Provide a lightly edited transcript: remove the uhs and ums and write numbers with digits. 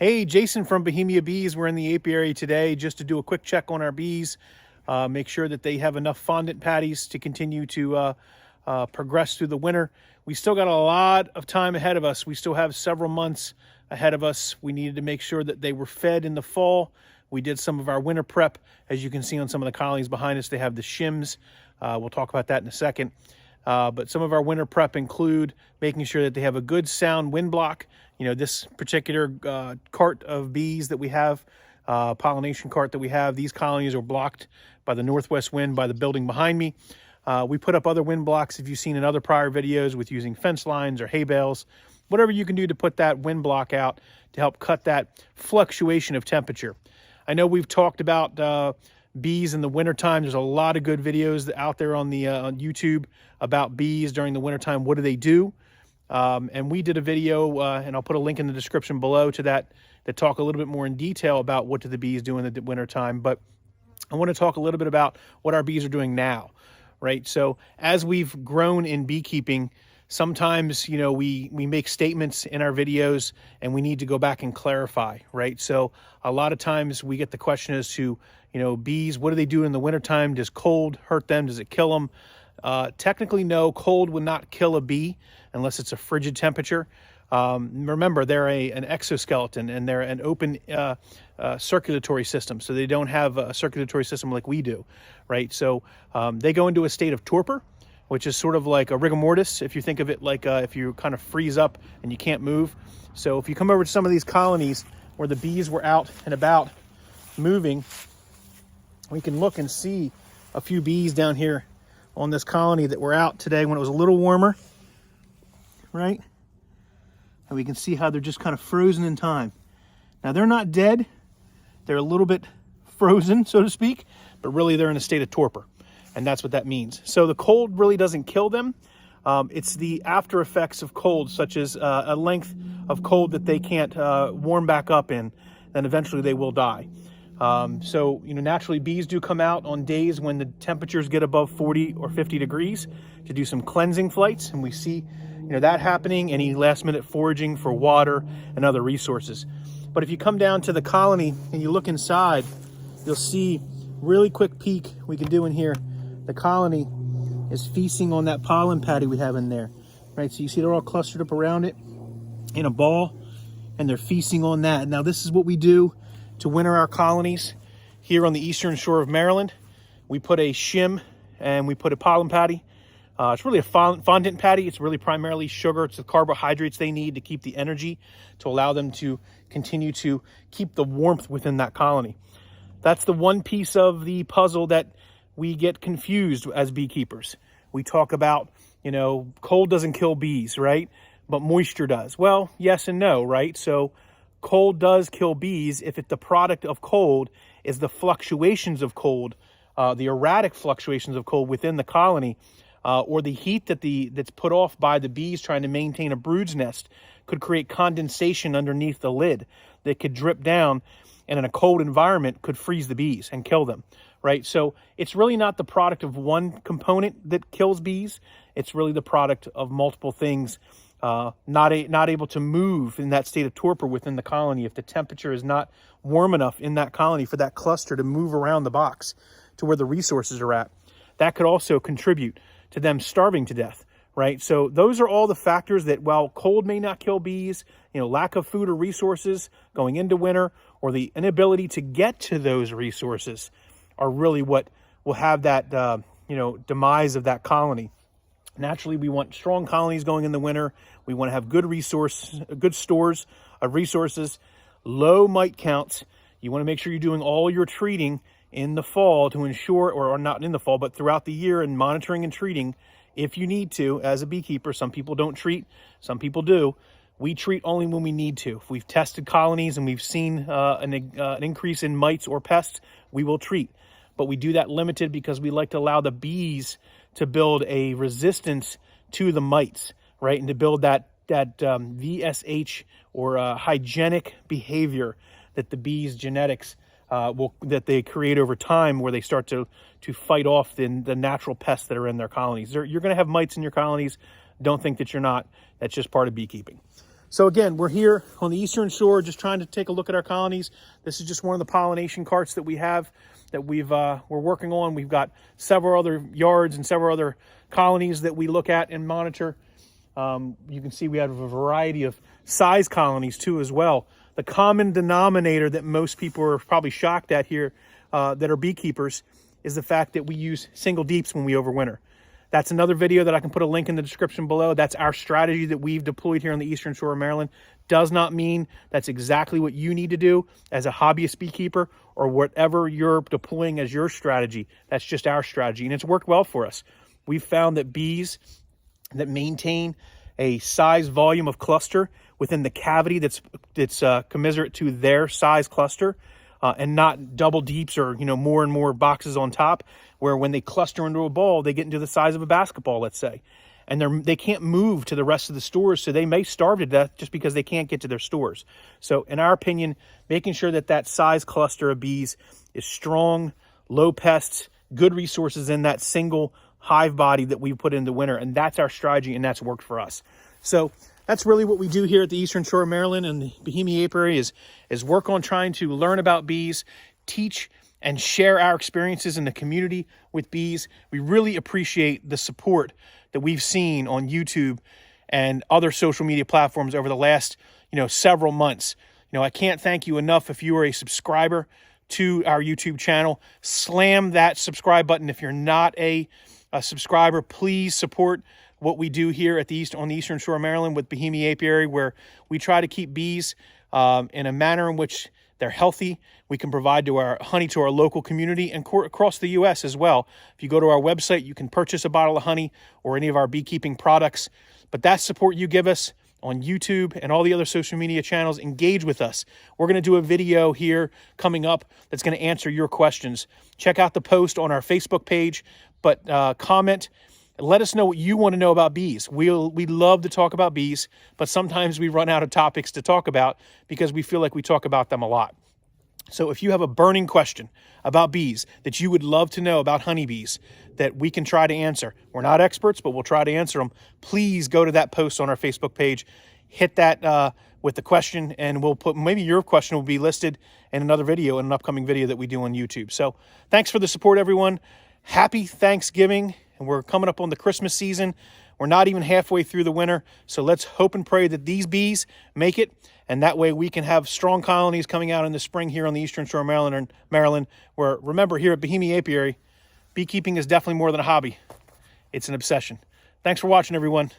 Hey, Jason from Bohemiabees. We're in the apiary today just to do a quick check on our bees, make sure that they have enough fondant patties to continue to progress through the winter. We still got a lot of time ahead of us. We still have several months ahead of us. We needed to make sure that they were fed in the fall. We did some of our winter prep. As you can see on some of the colonies behind us, they have the shims. We'll talk about that in a second. But some of our winter prep include making sure that they have a good sound wind block. You know, this particular cart of bees that we have, pollination cart that we have, these colonies are blocked by the northwest wind by the building behind me. We put up other wind blocks, if you've seen in other prior videos, with using fence lines or hay bales, whatever you can do to put that wind block out to help cut that fluctuation of temperature. I know we've talked about bees in the wintertime. There's a lot of good videos out there on the on YouTube about bees during the wintertime. What do they do? And we did a video, and I'll put a link in the description below to that talk a little bit more in detail about what do the bees do in the wintertime. But I want to talk a little bit about what our bees are doing now, right? So as we've grown in beekeeping, sometimes, you know, we make statements in our videos and we need to go back and clarify, right? So a lot of times we get the question as to, you know, bees, what do they do in the wintertime? Does cold hurt them? Does it kill them? Technically, no, cold would not kill a bee unless it's a frigid temperature. Remember, they're an exoskeleton and they're an open circulatory system. So they don't have a circulatory system like we do, right? So they go into a state of torpor, which is sort of like a rigor mortis, if you think of it like if you kind of freeze up and you can't move. So if you come over to some of these colonies where the bees were out and about moving, we can look and see a few bees down here on this colony that were out today when it was a little warmer, right? And we can see how they're just kind of frozen in time. Now, they're not dead. They're a little bit frozen, so to speak, but really they're in a state of torpor. And that's what that means. So the cold really doesn't kill them. It's the after effects of cold, such as a length of cold that they can't warm back up in, then eventually they will die. So, you know, naturally bees do come out on days when the temperatures get above 40 or 50 degrees to do some cleansing flights. And we see, you know, that happening, any last minute foraging for water and other resources. But if you come down to the colony and you look inside, you'll see really quick peek we can do in here. The colony is feasting on that pollen patty we have in there, right? So you see they're all clustered up around it in a ball and they're feasting on that. Now this is what we do to winter our colonies here on the eastern shore of Maryland. We put a shim and we put a pollen patty. It's really a fondant patty. It's really primarily sugar. It's the carbohydrates they need to keep the energy to allow them to continue to keep the warmth within that colony. That's the one piece of the puzzle that we get confused as beekeepers. We talk about, you know, cold doesn't kill bees, right? But moisture does. Well, yes and no, right? So cold does kill bees if the product of cold is the fluctuations of cold, the erratic fluctuations of cold within the colony, or the heat that's put off by the bees trying to maintain a brood's nest could create condensation underneath the lid that could drip down, and in a cold environment could freeze the bees and kill them, right? So it's really not the product of one component that kills bees. It's really the product of multiple things, not able to move in that state of torpor within the colony if the temperature is not warm enough in that colony for that cluster to move around the box to where the resources are at. That could also contribute to them starving to death, right? So those are all the factors that, while cold may not kill bees, you know, lack of food or resources going into winter, or the inability to get to those resources, are really what will have that, you know, demise of that colony. Naturally, we want strong colonies going in the winter. We want to have good stores of resources, low mite counts. You want to make sure you're doing all your treating in the fall to ensure, or not in the fall, but throughout the year, and monitoring and treating if you need to as a beekeeper. Some people don't treat, some people do. We treat only when we need to. If we've tested colonies and we've seen an increase in mites or pests, we will treat. But we do that limited because we like to allow the bees to build a resistance to the mites, right? And to build that VSH, or hygienic behavior that the bees' genetics that they create over time, where they start to fight off the natural pests that are in their colonies. You're going to have mites in your colonies. Don't think that you're not. That's just part of beekeeping. So again, we're here on the Eastern Shore just trying to take a look at our colonies. This is just one of the pollination carts that we have that we're working on. We've got several other yards and several other colonies that we look at and monitor. You can see we have a variety of size colonies too as well. The common denominator that most people are probably shocked at here that are beekeepers is the fact that we use single deeps when we overwinter. That's another video that I can put a link in the description below. That's our strategy that we've deployed here on the Eastern Shore of Maryland. Does not mean that's exactly what you need to do as a hobbyist beekeeper or whatever you're deploying as your strategy. That's just our strategy, and it's worked well for us. We've found that bees that maintain a size volume of cluster within the cavity that's commensurate to their size cluster, and not double deeps or more and more boxes on top, where when they cluster into a ball, they get into the size of a basketball, let's say, and they can't move to the rest of the stores, so they may starve to death just because they can't get to their stores. So in our opinion, making sure that that size cluster of bees is strong, low pests, good resources in that single hive body that we put in the winter, and that's our strategy, and that's worked for us. So that's really what we do here at the Eastern Shore of Maryland and the Bohemia Apiary is work on trying to learn about bees, teach and share our experiences in the community with bees. We really appreciate the support that we've seen on YouTube and other social media platforms over the last, several months. I can't thank you enough if you are a subscriber to our YouTube channel. Slam that subscribe button. If you're not a subscriber, please support what we do here at on the Eastern Shore of Maryland with Bohemia Apiary, where we try to keep bees in a manner in which they're healthy. We can provide to our honey to our local community and across the U.S. as well. If you go to our website, you can purchase a bottle of honey or any of our beekeeping products. But that support you give us on YouTube and all the other social media channels, engage with us. We're going to do a video here coming up that's going to answer your questions. Check out the post on our Facebook page, but comment. Let us know what you want to know about bees. We love to talk about bees, but sometimes we run out of topics to talk about because we feel like we talk about them a lot. So if you have a burning question about bees that you would love to know about honeybees that we can try to answer, we're not experts, but we'll try to answer them. Please go to that post on our Facebook page, hit that with the question, and we'll put, maybe your question will be listed in another video, in an upcoming video that we do on YouTube. So thanks for the support, everyone. Happy Thanksgiving. And we're coming up on the Christmas season. We're not even halfway through the winter. So let's hope and pray that these bees make it. And that way we can have strong colonies coming out in the spring here on the Eastern Shore of Maryland, where, remember, here at Bohemia Apiary, beekeeping is definitely more than a hobby. It's an obsession. Thanks for watching, everyone.